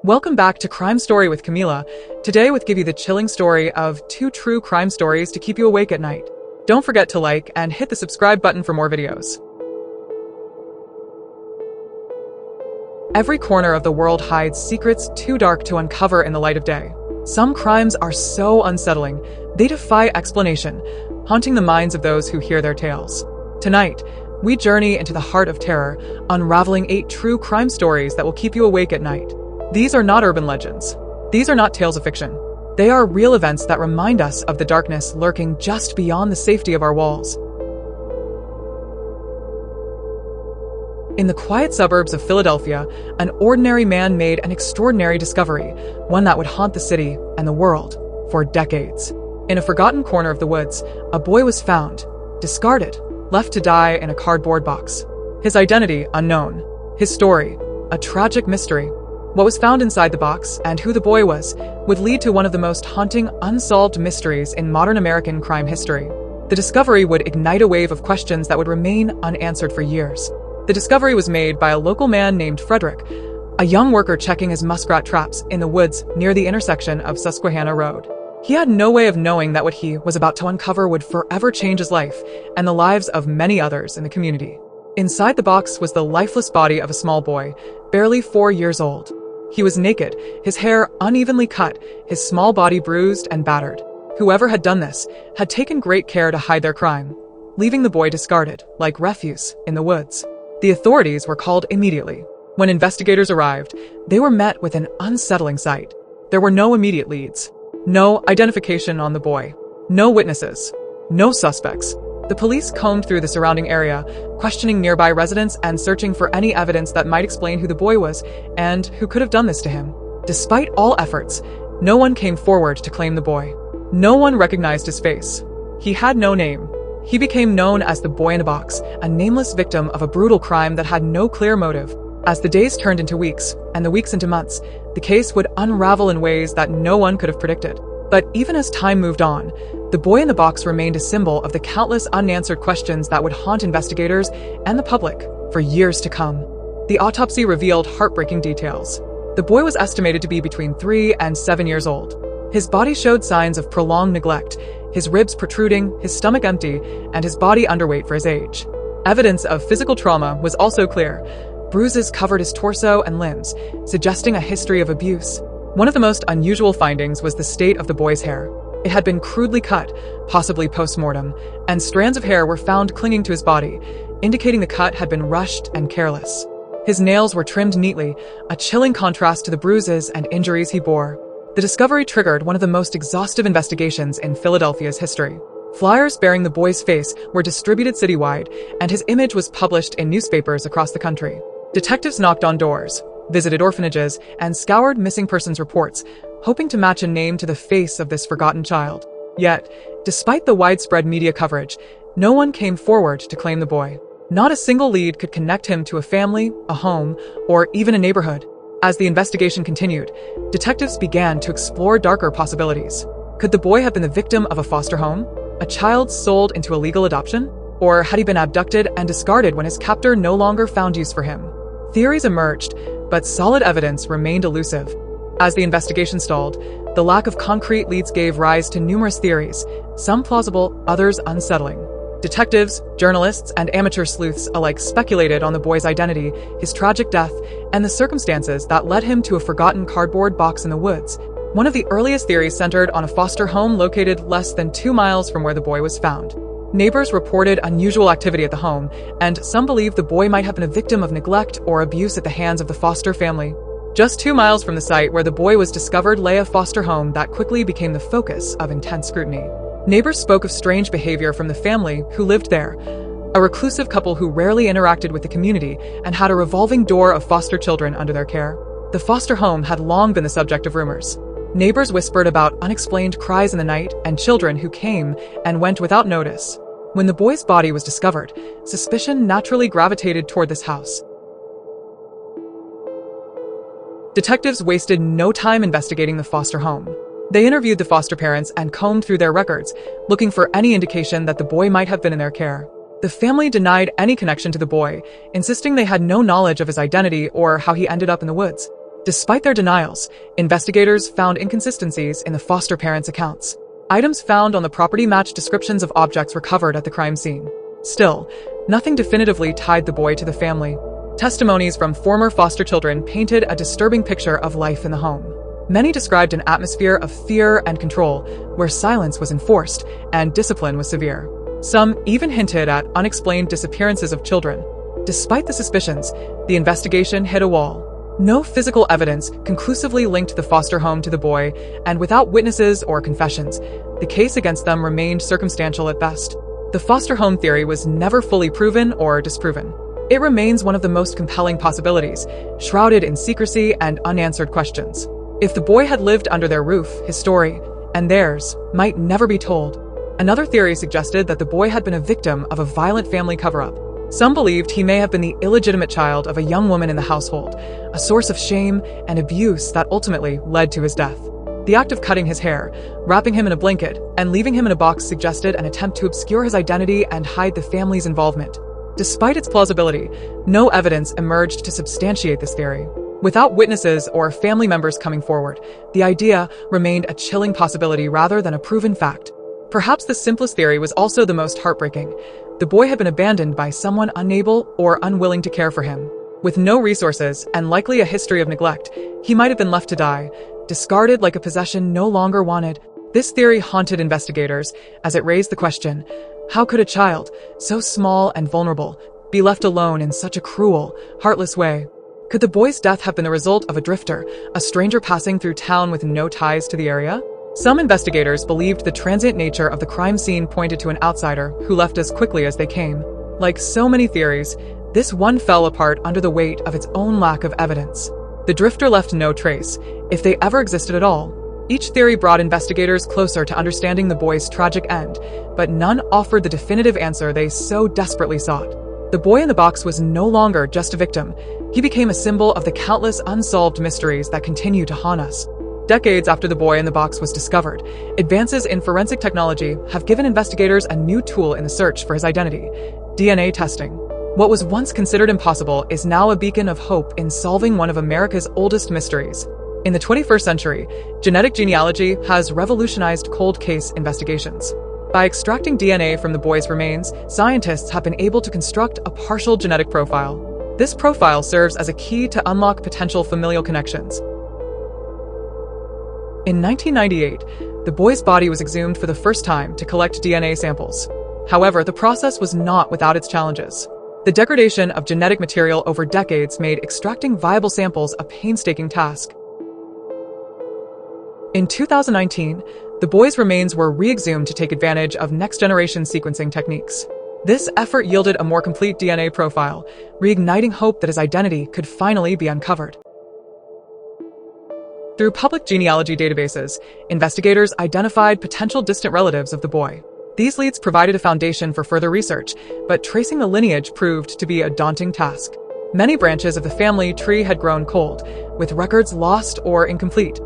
Welcome back to Crime Story with Camila. Today we'll give you the chilling story of 2 true crime stories to keep you awake at night. Don't forget to like and hit the subscribe button for more videos. Every corner of the world hides secrets too dark to uncover in the light of day. Some crimes are so unsettling, they defy explanation, haunting the minds of those who hear their tales. Tonight, we journey into the heart of terror, unraveling 8 true crime stories that will keep you awake at night. These are not urban legends. These are not tales of fiction. They are real events that remind us of the darkness lurking just beyond the safety of our walls. In the quiet suburbs of Philadelphia, an ordinary man made an extraordinary discovery, one that would haunt the city and the world for decades. In a forgotten corner of the woods, a boy was found, discarded, left to die in a cardboard box. His identity unknown. His story, a tragic mystery. What was found inside the box and who the boy was would lead to one of the most haunting, unsolved mysteries in modern American crime history. The discovery would ignite a wave of questions that would remain unanswered for years. The discovery was made by a local man named Frederick, a young worker checking his muskrat traps in the woods near the intersection of Susquehanna Road. He had no way of knowing that what he was about to uncover would forever change his life and the lives of many others in the community. Inside the box was the lifeless body of a small boy, barely 4 years old. He was naked, his hair unevenly cut, his small body bruised and battered. Whoever had done this had taken great care to hide their crime, leaving the boy discarded, like refuse, in the woods. The authorities were called immediately. When investigators arrived, they were met with an unsettling sight. There were no immediate leads, no identification on the boy, no witnesses, no suspects. The police combed through the surrounding area, questioning nearby residents and searching for any evidence that might explain who the boy was and who could have done this to him. Despite all efforts, no one came forward to claim the boy. No one recognized his face. He had no name. He became known as the boy in a box, a nameless victim of a brutal crime that had no clear motive. As the days turned into weeks, and the weeks into months, the case would unravel in ways that no one could have predicted. But even as time moved on, the boy in the box remained a symbol of the countless unanswered questions that would haunt investigators and the public for years to come. The autopsy revealed heartbreaking details. The boy was estimated to be between 3 and 7 years old. His body showed signs of prolonged neglect, his ribs protruding, his stomach empty, and his body underweight for his age. Evidence of physical trauma was also clear. Bruises covered his torso and limbs, suggesting a history of abuse. One of the most unusual findings was the state of the boy's hair. It had been crudely cut, possibly post-mortem, and strands of hair were found clinging to his body, indicating the cut had been rushed and careless. His nails were trimmed neatly, a chilling contrast to the bruises and injuries he bore. The discovery triggered one of the most exhaustive investigations in Philadelphia's history. Flyers bearing the boy's face were distributed citywide, and his image was published in newspapers across the country. Detectives knocked on doors, visited orphanages, and scoured missing persons reports, hoping to match a name to the face of this forgotten child. Yet, despite the widespread media coverage, no one came forward to claim the boy. Not a single lead could connect him to a family, a home, or even a neighborhood. As the investigation continued, detectives began to explore darker possibilities. Could the boy have been the victim of a foster home? A child sold into illegal adoption? Or had he been abducted and discarded when his captor no longer found use for him? Theories emerged, but solid evidence remained elusive. As the investigation stalled, the lack of concrete leads gave rise to numerous theories, some plausible, others unsettling. Detectives, journalists, and amateur sleuths alike speculated on the boy's identity, his tragic death, and the circumstances that led him to a forgotten cardboard box in the woods. One of the earliest theories centered on a foster home located less than 2 miles from where the boy was found. Neighbors reported unusual activity at the home, and some believed the boy might have been a victim of neglect or abuse at the hands of the foster family. Just 2 miles from the site where the boy was discovered lay a foster home that quickly became the focus of intense scrutiny. Neighbors spoke of strange behavior from the family who lived there, a reclusive couple who rarely interacted with the community and had a revolving door of foster children under their care. The foster home had long been the subject of rumors. Neighbors whispered about unexplained cries in the night and children who came and went without notice. When the boy's body was discovered, suspicion naturally gravitated toward this house. Detectives wasted no time investigating the foster home. They interviewed the foster parents and combed through their records, looking for any indication that the boy might have been in their care. The family denied any connection to the boy, insisting they had no knowledge of his identity or how he ended up in the woods. Despite their denials, investigators found inconsistencies in the foster parents' accounts. Items found on the property matched descriptions of objects recovered at the crime scene. Still, nothing definitively tied the boy to the family. Testimonies from former foster children painted a disturbing picture of life in the home. Many described an atmosphere of fear and control, where silence was enforced and discipline was severe. Some even hinted at unexplained disappearances of children. Despite the suspicions, the investigation hit a wall. No physical evidence conclusively linked the foster home to the boy, and without witnesses or confessions, the case against them remained circumstantial at best. The foster home theory was never fully proven or disproven. It remains one of the most compelling possibilities, shrouded in secrecy and unanswered questions. If the boy had lived under their roof, his story, and theirs, might never be told. Another theory suggested that the boy had been a victim of a violent family cover-up. Some believed he may have been the illegitimate child of a young woman in the household, a source of shame and abuse that ultimately led to his death. The act of cutting his hair, wrapping him in a blanket, and leaving him in a box suggested an attempt to obscure his identity and hide the family's involvement. Despite its plausibility, no evidence emerged to substantiate this theory. Without witnesses or family members coming forward, the idea remained a chilling possibility rather than a proven fact. Perhaps the simplest theory was also the most heartbreaking. The boy had been abandoned by someone unable or unwilling to care for him. With no resources and likely a history of neglect, he might have been left to die, discarded like a possession no longer wanted. This theory haunted investigators as it raised the question, how could a child, so small and vulnerable, be left alone in such a cruel, heartless way? Could the boy's death have been the result of a drifter, a stranger passing through town with no ties to the area? Some investigators believed the transient nature of the crime scene pointed to an outsider who left as quickly as they came. Like so many theories, this one fell apart under the weight of its own lack of evidence. The drifter left no trace, if they ever existed at all. Each theory brought investigators closer to understanding the boy's tragic end, but none offered the definitive answer they so desperately sought. The boy in the box was no longer just a victim. He became a symbol of the countless unsolved mysteries that continue to haunt us. Decades after the boy in the box was discovered, advances in forensic technology have given investigators a new tool in the search for his identity: DNA testing. What was once considered impossible is now a beacon of hope in solving one of America's oldest mysteries. In the 21st century, genetic genealogy has revolutionized cold case investigations. By extracting DNA from the boy's remains, scientists have been able to construct a partial genetic profile. This profile serves as a key to unlock potential familial connections. In 1998, the boy's body was exhumed for the first time to collect DNA samples. However, the process was not without its challenges. The degradation of genetic material over decades made extracting viable samples a painstaking task. In 2019, the boy's remains were re-exhumed to take advantage of next-generation sequencing techniques. This effort yielded a more complete DNA profile, reigniting hope that his identity could finally be uncovered. Through public genealogy databases, investigators identified potential distant relatives of the boy. These leads provided a foundation for further research, but tracing the lineage proved to be a daunting task. Many branches of the family tree had grown cold, with records lost or incomplete.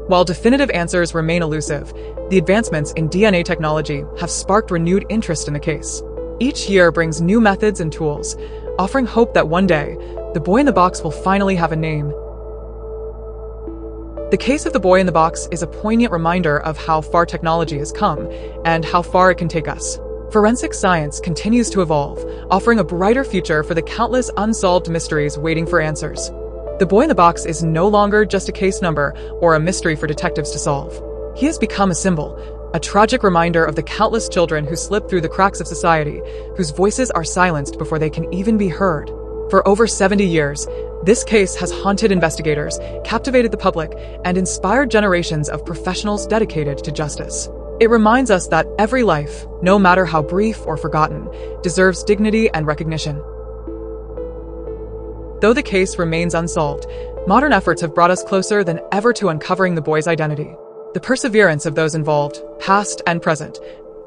While definitive answers remain elusive, the advancements in DNA technology have sparked renewed interest in the case. Each year brings new methods and tools, offering hope that one day, the boy in the box will finally have a name. The case of the boy in the box is a poignant reminder of how far technology has come and how far it can take us. Forensic science continues to evolve, offering a brighter future for the countless unsolved mysteries waiting for answers. The boy in the box is no longer just a case number or a mystery for detectives to solve. He has become a symbol, a tragic reminder of the countless children who slip through the cracks of society, whose voices are silenced before they can even be heard. For over 70 years, this case has haunted investigators, captivated the public, and inspired generations of professionals dedicated to justice. It reminds us that every life, no matter how brief or forgotten, deserves dignity and recognition. Though the case remains unsolved, modern efforts have brought us closer than ever to uncovering the boy's identity. The perseverance of those involved, past and present,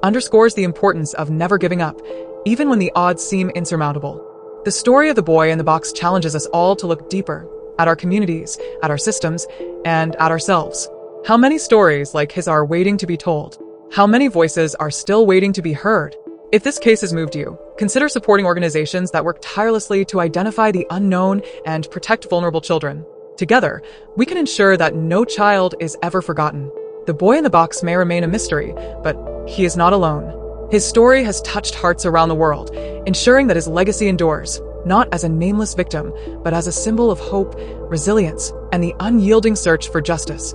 underscores the importance of never giving up, even when the odds seem insurmountable. The story of the boy in the box challenges us all to look deeper, at our communities, at our systems, and at ourselves. How many stories like his are waiting to be told? How many voices are still waiting to be heard? If this case has moved you, consider supporting organizations that work tirelessly to identify the unknown and protect vulnerable children. Together, we can ensure that no child is ever forgotten. The boy in the box may remain a mystery, but he is not alone. His story has touched hearts around the world, ensuring that his legacy endures, not as a nameless victim, but as a symbol of hope, resilience, and the unyielding search for justice.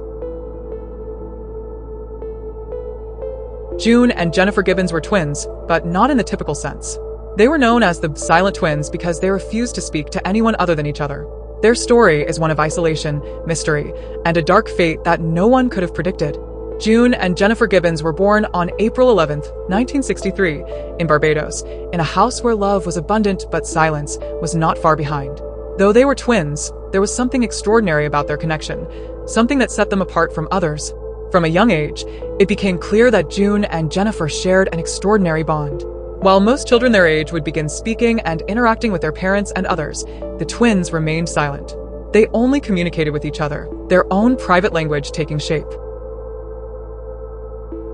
June and Jennifer Gibbons were twins, but not in the typical sense. They were known as the silent twins because they refused to speak to anyone other than each other. Their story is one of isolation, mystery, and a dark fate that no one could have predicted. June and Jennifer Gibbons were born on April 11, 1963, in Barbados, in a house where love was abundant but silence was not far behind. Though they were twins, there was something extraordinary about their connection, something that set them apart from others. From a young age, it became clear that June and Jennifer shared an extraordinary bond. While most children their age would begin speaking and interacting with their parents and others, the twins remained silent. They only communicated with each other, their own private language taking shape.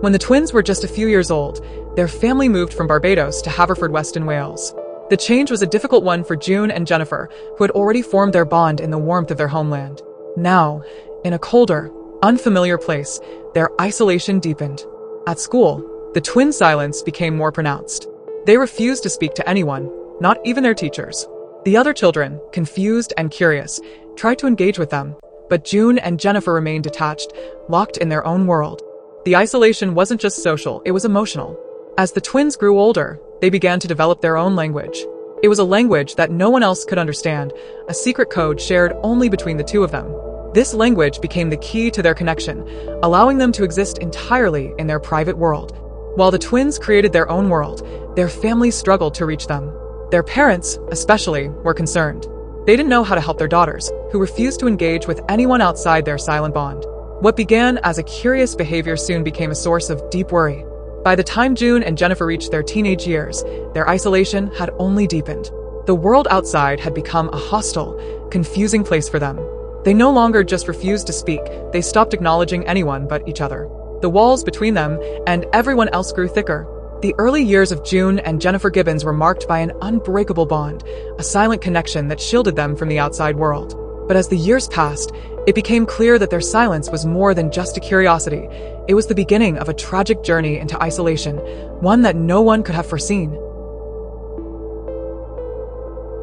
When the twins were just a few years old, their family moved from Barbados to Haverfordwest in Wales. The change was a difficult one for June and Jennifer, who had already formed their bond in the warmth of their homeland. Now, in a colder, unfamiliar place, their isolation deepened. At school, the twins' silence became more pronounced. They refused to speak to anyone, not even their teachers. The other children, confused and curious, tried to engage with them, but June and Jennifer remained detached, locked in their own world. The isolation wasn't just social, it was emotional. As the twins grew older, they began to develop their own language. It was a language that no one else could understand, a secret code shared only between the two of them. This language became the key to their connection, allowing them to exist entirely in their private world. While the twins created their own world, their families struggled to reach them. Their parents, especially, were concerned. They didn't know how to help their daughters, who refused to engage with anyone outside their silent bond. What began as a curious behavior soon became a source of deep worry. By the time June and Jennifer reached their teenage years, their isolation had only deepened. The world outside had become a hostile, confusing place for them. They no longer just refused to speak, they stopped acknowledging anyone but each other. The walls between them and everyone else grew thicker. The early years of June and Jennifer Gibbons were marked by an unbreakable bond, a silent connection that shielded them from the outside world. But as the years passed, it became clear that their silence was more than just a curiosity. It was the beginning of a tragic journey into isolation, one that no one could have foreseen.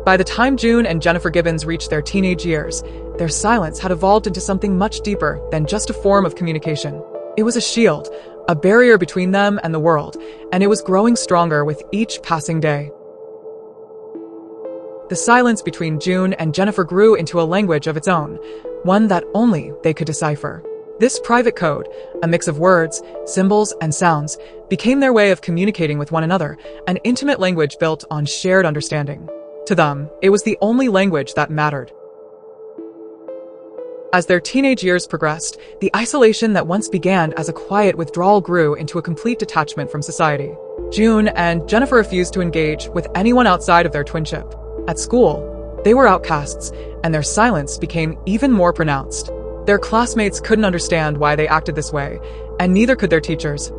By the time June and Jennifer Gibbons reached their teenage years, their silence had evolved into something much deeper than just a form of communication. It was a shield, a barrier between them and the world, and it was growing stronger with each passing day. The silence between June and Jennifer grew into a language of its own, one that only they could decipher. This private code, a mix of words, symbols, and sounds, became their way of communicating with one another, an intimate language built on shared understanding. To them, it was the only language that mattered. As their teenage years progressed, the isolation that once began as a quiet withdrawal grew into a complete detachment from society. June and Jennifer refused to engage with anyone outside of their twinship. At school, they were outcasts, and their silence became even more pronounced. Their classmates couldn't understand why they acted this way, and neither could their teachers.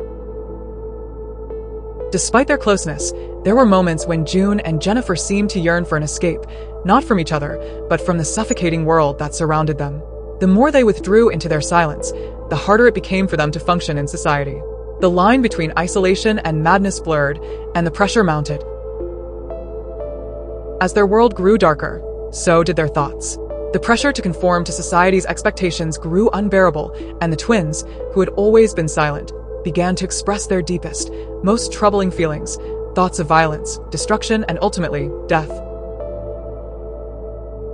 Despite their closeness, there were moments when June and Jennifer seemed to yearn for an escape, not from each other, but from the suffocating world that surrounded them. The more they withdrew into their silence, the harder it became for them to function in society. The line between isolation and madness blurred, and the pressure mounted. As their world grew darker, so did their thoughts. The pressure to conform to society's expectations grew unbearable, and the twins, who had always been silent, began to express their deepest, most troubling feelings, thoughts of violence, destruction, and ultimately, death.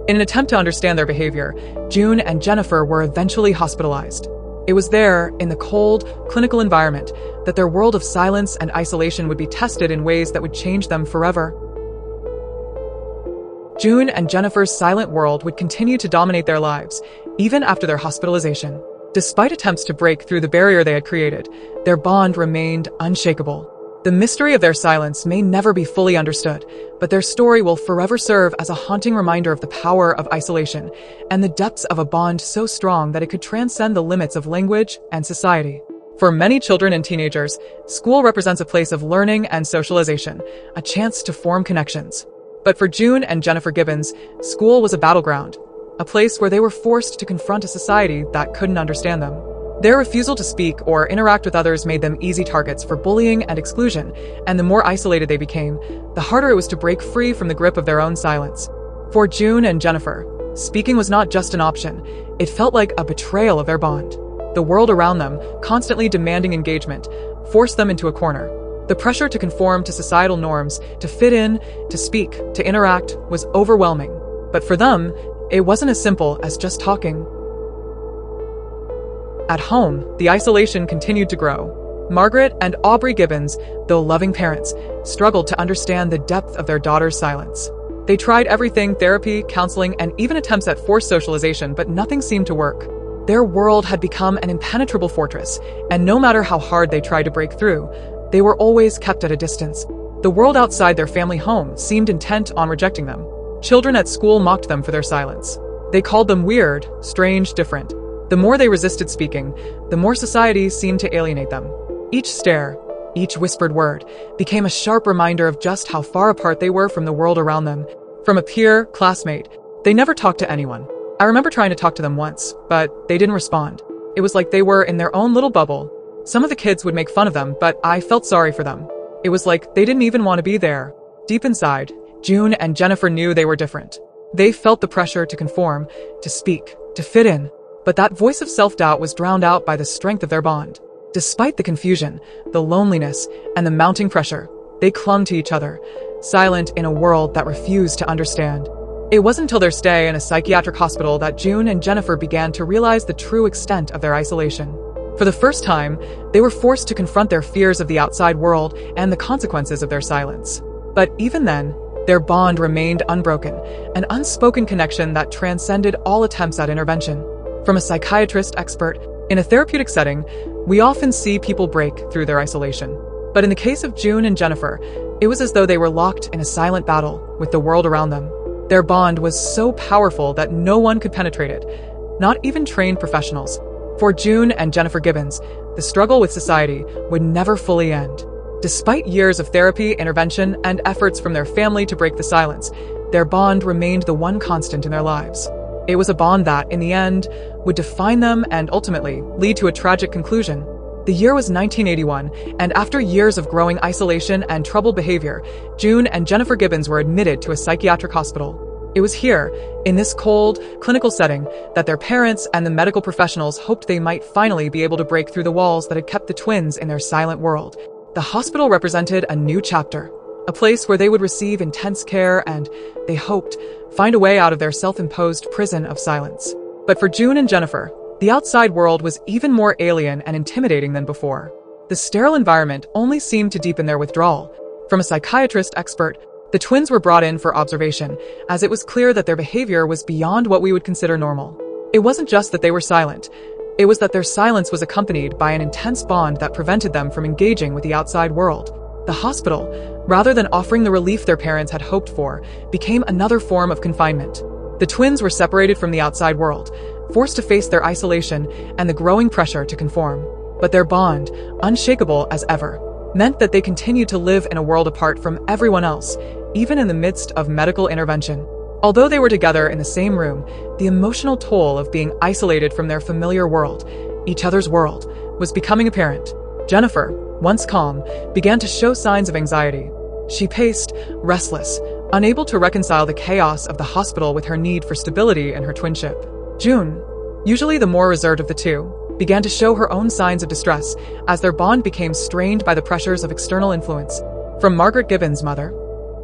In an attempt to understand their behavior, June and Jennifer were eventually hospitalized. It was there, in the cold, clinical environment, that their world of silence and isolation would be tested in ways that would change them forever. June and Jennifer's silent world would continue to dominate their lives, even after their hospitalization. Despite attempts to break through the barrier they had created, their bond remained unshakable. The mystery of their silence may never be fully understood, but their story will forever serve as a haunting reminder of the power of isolation and the depths of a bond so strong that it could transcend the limits of language and society. For many children and teenagers, school represents a place of learning and socialization, a chance to form connections. But for June and Jennifer Gibbons, school was a battleground, a place where they were forced to confront a society that couldn't understand them. Their refusal to speak or interact with others made them easy targets for bullying and exclusion, and the more isolated they became, the harder it was to break free from the grip of their own silence. For June and Jennifer, speaking was not just an option, it felt like a betrayal of their bond. The world around them, constantly demanding engagement, forced them into a corner. The pressure to conform to societal norms, to fit in, to speak, to interact, was overwhelming. But for them, it wasn't as simple as just talking. At home, the isolation continued to grow. Margaret and Aubrey Gibbons, though loving parents, struggled to understand the depth of their daughter's silence. They tried everything: therapy, counseling, and even attempts at forced socialization, but nothing seemed to work. Their world had become an impenetrable fortress, and no matter how hard they tried to break through, they were always kept at a distance. The world outside their family home seemed intent on rejecting them. Children at school mocked them for their silence. They called them weird, strange, different. The more they resisted speaking, the more society seemed to alienate them. Each stare, each whispered word, became a sharp reminder of just how far apart they were from the world around them. From a peer, classmate, they never talked to anyone. I remember trying to talk to them once, but they didn't respond. It was like they were in their own little bubble. Some of the kids would make fun of them, but I felt sorry for them. It was like they didn't even want to be there. Deep inside, June and Jennifer knew they were different. They felt the pressure to conform, to speak, to fit in. But that voice of self-doubt was drowned out by the strength of their bond. Despite the confusion, the loneliness, and the mounting pressure, they clung to each other, silent in a world that refused to understand. It wasn't until their stay in a psychiatric hospital that June and Jennifer began to realize the true extent of their isolation. For the first time, they were forced to confront their fears of the outside world and the consequences of their silence. But even then, their bond remained unbroken, an unspoken connection that transcended all attempts at intervention. From a psychiatrist expert, in a therapeutic setting, we often see people break through their isolation. But in the case of June and Jennifer, it was as though they were locked in a silent battle with the world around them. Their bond was so powerful that no one could penetrate it, not even trained professionals. For June and Jennifer Gibbons, the struggle with society would never fully end. Despite years of therapy, intervention, and efforts from their family to break the silence, their bond remained the one constant in their lives. It was a bond that, in the end, would define them and ultimately lead to a tragic conclusion. The year was 1981, and after years of growing isolation and troubled behavior, June and Jennifer Gibbons were admitted to a psychiatric hospital. It was here, in this cold, clinical setting, that their parents and the medical professionals hoped they might finally be able to break through the walls that had kept the twins in their silent world. The hospital represented a new chapter, a place where they would receive intense care and, they hoped, find a way out of their self-imposed prison of silence. But for June and Jennifer, the outside world was even more alien and intimidating than before. The sterile environment only seemed to deepen their withdrawal. From a psychiatrist expert, the twins were brought in for observation, as it was clear that their behavior was beyond what we would consider normal. It wasn't just that they were silent. It was that their silence was accompanied by an intense bond that prevented them from engaging with the outside world. The hospital, rather than offering the relief their parents had hoped for, became another form of confinement. The twins were separated from the outside world, forced to face their isolation and the growing pressure to conform. But their bond, unshakable as ever, meant that they continued to live in a world apart from everyone else, even in the midst of medical intervention. Although they were together in the same room, the emotional toll of being isolated from their familiar world, each other's world, was becoming apparent. Jennifer, once calm, began to show signs of anxiety. She paced, restless, unable to reconcile the chaos of the hospital with her need for stability in her twinship. June, usually the more reserved of the two, began to show her own signs of distress as their bond became strained by the pressures of external influence. From Margaret Gibbons' mother,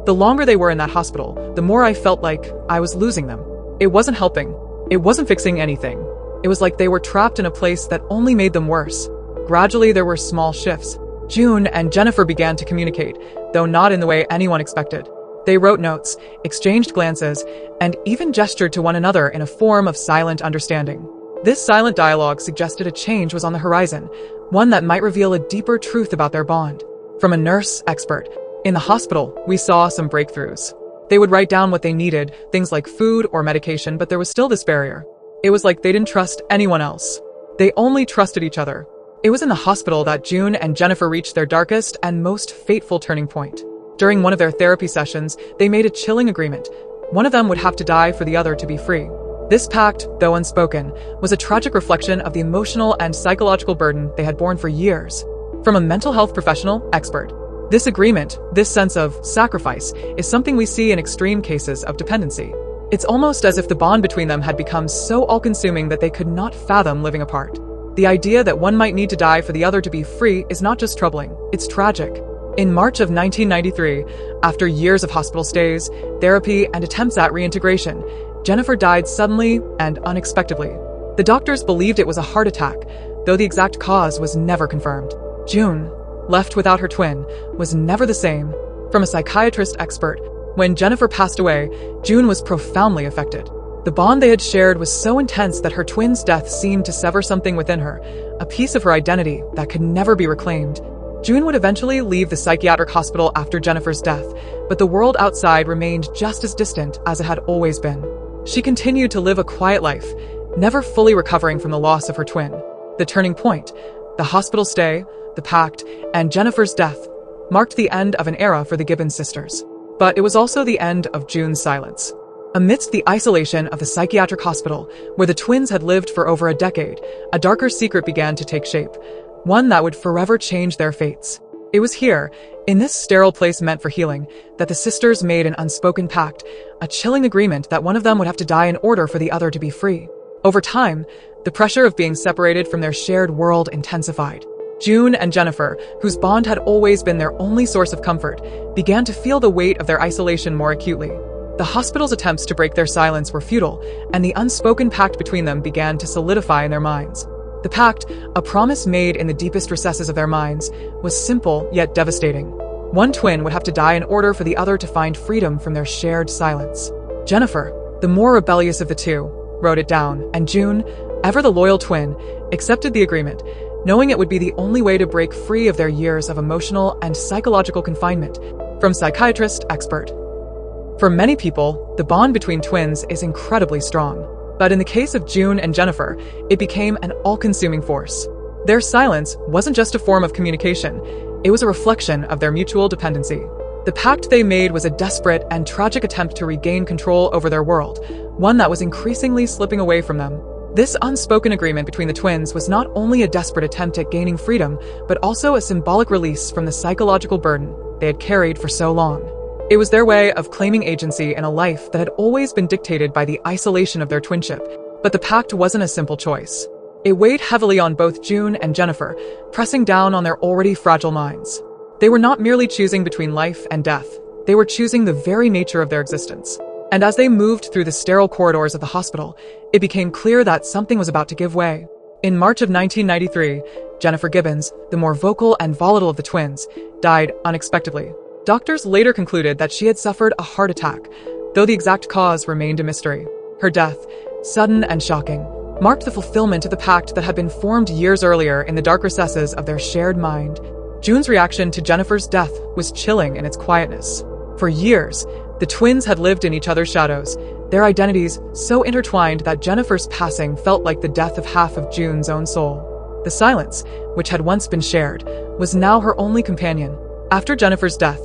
the longer they were in that hospital, the more I felt like I was losing them. It wasn't helping. It wasn't fixing anything. It was like they were trapped in a place that only made them worse. Gradually, there were small shifts. June and Jennifer began to communicate, though not in the way anyone expected. They wrote notes, exchanged glances, and even gestured to one another in a form of silent understanding. This silent dialogue suggested a change was on the horizon, one that might reveal a deeper truth about their bond. From a nurse expert, in the hospital, we saw some breakthroughs. They would write down what they needed, things like food or medication, but there was still this barrier. It was like they didn't trust anyone else. They only trusted each other. It was in the hospital that June and Jennifer reached their darkest and most fateful turning point. During one of their therapy sessions, they made a chilling agreement. One of them would have to die for the other to be free. This pact, though unspoken, was a tragic reflection of the emotional and psychological burden they had borne for years. From a mental health professional expert, this agreement, this sense of sacrifice, is something we see in extreme cases of dependency. It's almost as if the bond between them had become so all-consuming that they could not fathom living apart. The idea that one might need to die for the other to be free is not just troubling, it's tragic. In March of 1993, after years of hospital stays, therapy, and attempts at reintegration, Jennifer died suddenly and unexpectedly. The doctors believed it was a heart attack, though the exact cause was never confirmed. June, left without her twin, was never the same. From a psychiatrist expert, when Jennifer passed away, June was profoundly affected. The bond they had shared was so intense that her twin's death seemed to sever something within her, a piece of her identity that could never be reclaimed. June would eventually leave the psychiatric hospital after Jennifer's death, but the world outside remained just as distant as it had always been. She continued to live a quiet life, never fully recovering from the loss of her twin. The turning point, the hospital stay, the pact, and Jennifer's death, marked the end of an era for the Gibbons sisters. But it was also the end of June's silence. Amidst the isolation of the psychiatric hospital, where the twins had lived for over a decade, a darker secret began to take shape, one that would forever change their fates. It was here, in this sterile place meant for healing, that the sisters made an unspoken pact, a chilling agreement that one of them would have to die in order for the other to be free. Over time, the pressure of being separated from their shared world intensified. June and Jennifer, whose bond had always been their only source of comfort, began to feel the weight of their isolation more acutely. The hospital's attempts to break their silence were futile, and the unspoken pact between them began to solidify in their minds. The pact, a promise made in the deepest recesses of their minds, was simple yet devastating. One twin would have to die in order for the other to find freedom from their shared silence. Jennifer, the more rebellious of the two, wrote it down, and June, ever the loyal twin, accepted the agreement, knowing it would be the only way to break free of their years of emotional and psychological confinement. From psychiatrist expert. For many people, the bond between twins is incredibly strong. But in the case of June and Jennifer, it became an all-consuming force. Their silence wasn't just a form of communication, it was a reflection of their mutual dependency. The pact they made was a desperate and tragic attempt to regain control over their world, one that was increasingly slipping away from them. This unspoken agreement between the twins was not only a desperate attempt at gaining freedom, but also a symbolic release from the psychological burden they had carried for so long. It was their way of claiming agency in a life that had always been dictated by the isolation of their twinship. But the pact wasn't a simple choice. It weighed heavily on both June and Jennifer, pressing down on their already fragile minds. They were not merely choosing between life and death, they were choosing the very nature of their existence. And as they moved through the sterile corridors of the hospital, it became clear that something was about to give way. In March of 1993, Jennifer Gibbons, the more vocal and volatile of the twins, died unexpectedly. Doctors later concluded that she had suffered a heart attack, though the exact cause remained a mystery. Her death, sudden and shocking, marked the fulfillment of the pact that had been formed years earlier in the dark recesses of their shared mind. June's reaction to Jennifer's death was chilling in its quietness. For years, the twins had lived in each other's shadows, their identities so intertwined that Jennifer's passing felt like the death of half of June's own soul. The silence, which had once been shared, was now her only companion. After Jennifer's death,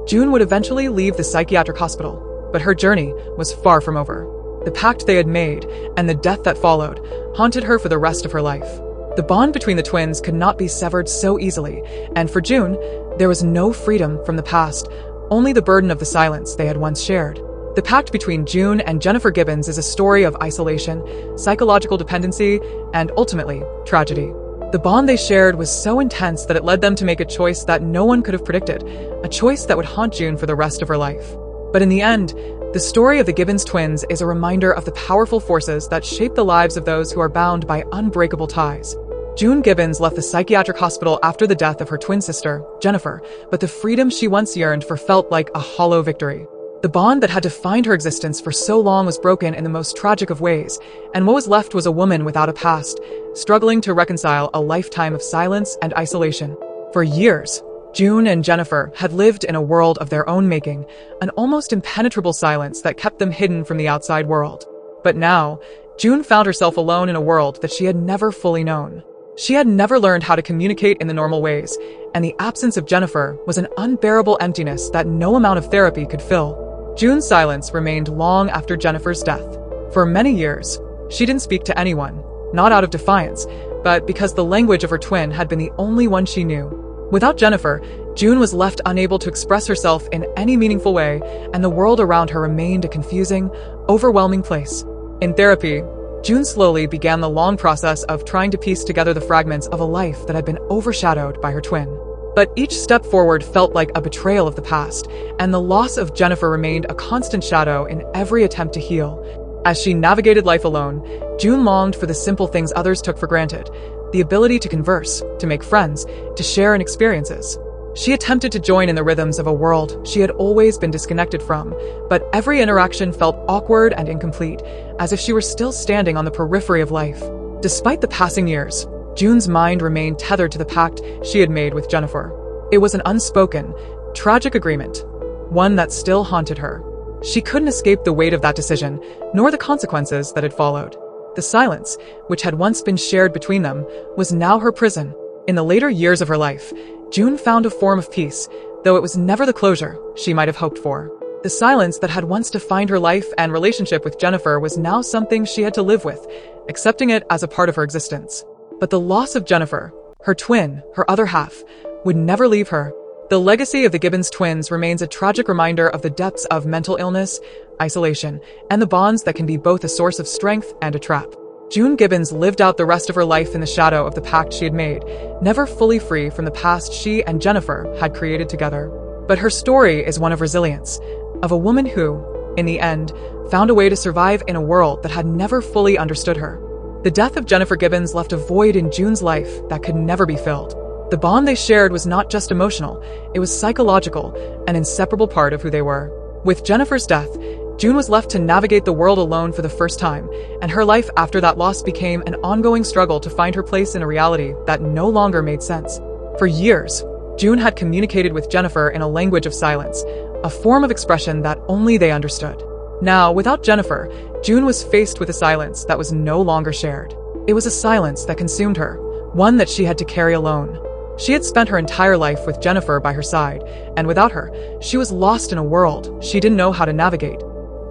June would eventually leave the psychiatric hospital, but her journey was far from over. The pact they had made, and the death that followed, haunted her for the rest of her life. The bond between the twins could not be severed so easily, and for June, there was no freedom from the past, only the burden of the silence they had once shared. The pact between June and Jennifer Gibbons is a story of isolation, psychological dependency, and ultimately, tragedy. The bond they shared was so intense that it led them to make a choice that no one could have predicted, a choice that would haunt June for the rest of her life. But in the end, the story of the Gibbons twins is a reminder of the powerful forces that shape the lives of those who are bound by unbreakable ties. June Gibbons left the psychiatric hospital after the death of her twin sister, Jennifer, but the freedom she once yearned for felt like a hollow victory. The bond that had defined her existence for so long was broken in the most tragic of ways, and what was left was a woman without a past, struggling to reconcile a lifetime of silence and isolation. For years, June and Jennifer had lived in a world of their own making, an almost impenetrable silence that kept them hidden from the outside world. But now, June found herself alone in a world that she had never fully known. She had never learned how to communicate in the normal ways, and the absence of Jennifer was an unbearable emptiness that no amount of therapy could fill. June's silence remained long after Jennifer's death. For many years, she didn't speak to anyone, not out of defiance, but because the language of her twin had been the only one she knew. Without Jennifer, June was left unable to express herself in any meaningful way, and the world around her remained a confusing, overwhelming place. In therapy, June slowly began the long process of trying to piece together the fragments of a life that had been overshadowed by her twin. But each step forward felt like a betrayal of the past, and the loss of Jennifer remained a constant shadow in every attempt to heal. As she navigated life alone, June longed for the simple things others took for granted: the ability to converse, to make friends, to share in experiences. She attempted to join in the rhythms of a world she had always been disconnected from, but every interaction felt awkward and incomplete, as if she were still standing on the periphery of life. Despite the passing years, June's mind remained tethered to the pact she had made with Jennifer. It was an unspoken, tragic agreement, one that still haunted her. She couldn't escape the weight of that decision, nor the consequences that had followed. The silence, which had once been shared between them, was now her prison. In the later years of her life, June found a form of peace, though it was never the closure she might have hoped for. The silence that had once defined her life and relationship with Jennifer was now something she had to live with, accepting it as a part of her existence. But the loss of Jennifer, her twin, her other half, would never leave her. The legacy of the Gibbons twins remains a tragic reminder of the depths of mental illness, isolation, and the bonds that can be both a source of strength and a trap. June Gibbons lived out the rest of her life in the shadow of the pact she had made, never fully free from the past she and Jennifer had created together. But her story is one of resilience, of a woman who, in the end, found a way to survive in a world that had never fully understood her. The death of Jennifer Gibbons left a void in June's life that could never be filled. The bond they shared was not just emotional, it was psychological, an inseparable part of who they were. With Jennifer's death, June was left to navigate the world alone for the first time, and her life after that loss became an ongoing struggle to find her place in a reality that no longer made sense. For years, June had communicated with Jennifer in a language of silence, a form of expression that only they understood. Now, without Jennifer, June was faced with a silence that was no longer shared. It was a silence that consumed her, one that she had to carry alone. She had spent her entire life with Jennifer by her side, and without her, she was lost in a world she didn't know how to navigate.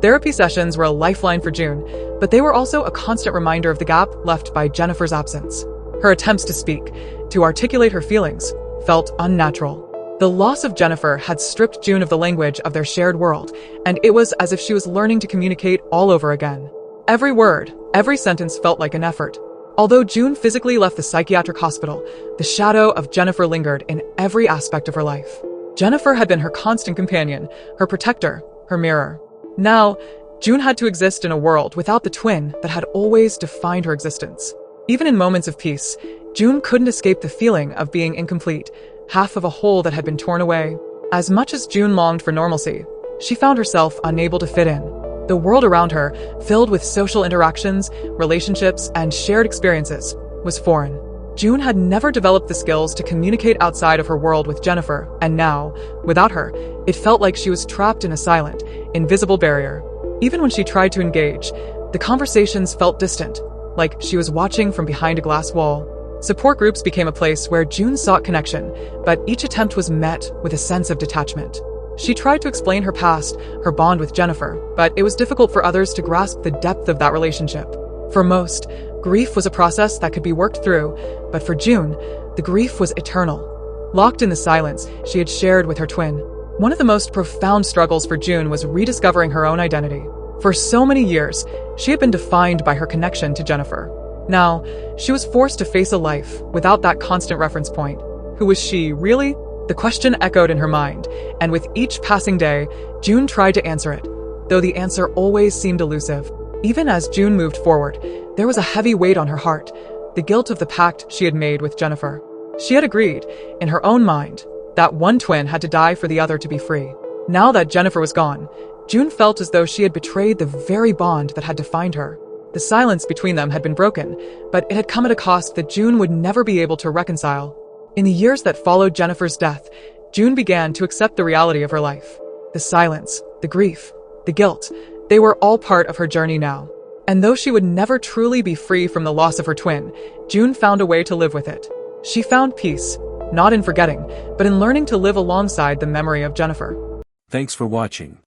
Therapy sessions were a lifeline for June, but they were also a constant reminder of the gap left by Jennifer's absence. Her attempts to speak, to articulate her feelings, felt unnatural. The loss of Jennifer had stripped June of the language of their shared world, and it was as if she was learning to communicate all over again. Every word, every sentence felt like an effort. Although June physically left the psychiatric hospital, the shadow of Jennifer lingered in every aspect of her life. Jennifer had been her constant companion, her protector, her mirror. Now, June had to exist in a world without the twin that had always defined her existence. Even in moments of peace, June couldn't escape the feeling of being incomplete, half of a whole that had been torn away. As much as June longed for normalcy, she found herself unable to fit in. The world around her, filled with social interactions, relationships, and shared experiences, was foreign. June had never developed the skills to communicate outside of her world with Jennifer, and now, without her, it felt like she was trapped in a silent, invisible barrier. Even when she tried to engage, the conversations felt distant, like she was watching from behind a glass wall. Support groups became a place where June sought connection, but each attempt was met with a sense of detachment. She tried to explain her past, her bond with Jennifer, but it was difficult for others to grasp the depth of that relationship. For most, grief was a process that could be worked through, but for June, the grief was eternal, locked in the silence she had shared with her twin. One of the most profound struggles for June was rediscovering her own identity. For so many years, she had been defined by her connection to Jennifer. Now, she was forced to face a life without that constant reference point. Who was she, really? The question echoed in her mind, and with each passing day, June tried to answer it, though the answer always seemed elusive. Even as June moved forward, there was a heavy weight on her heart, the guilt of the pact she had made with Jennifer. She had agreed, in her own mind, that one twin had to die for the other to be free. Now that Jennifer was gone, June felt as though she had betrayed the very bond that had defined her. The silence between them had been broken, but it had come at a cost that June would never be able to reconcile. In the years that followed Jennifer's death, June began to accept the reality of her life. The silence, the grief, the guilt, they were all part of her journey now. And though she would never truly be free from the loss of her twin, June found a way to live with it. She found peace, not in forgetting, but in learning to live alongside the memory of Jennifer. Thanks for watching.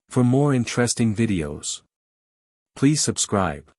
For more interesting videos, please subscribe.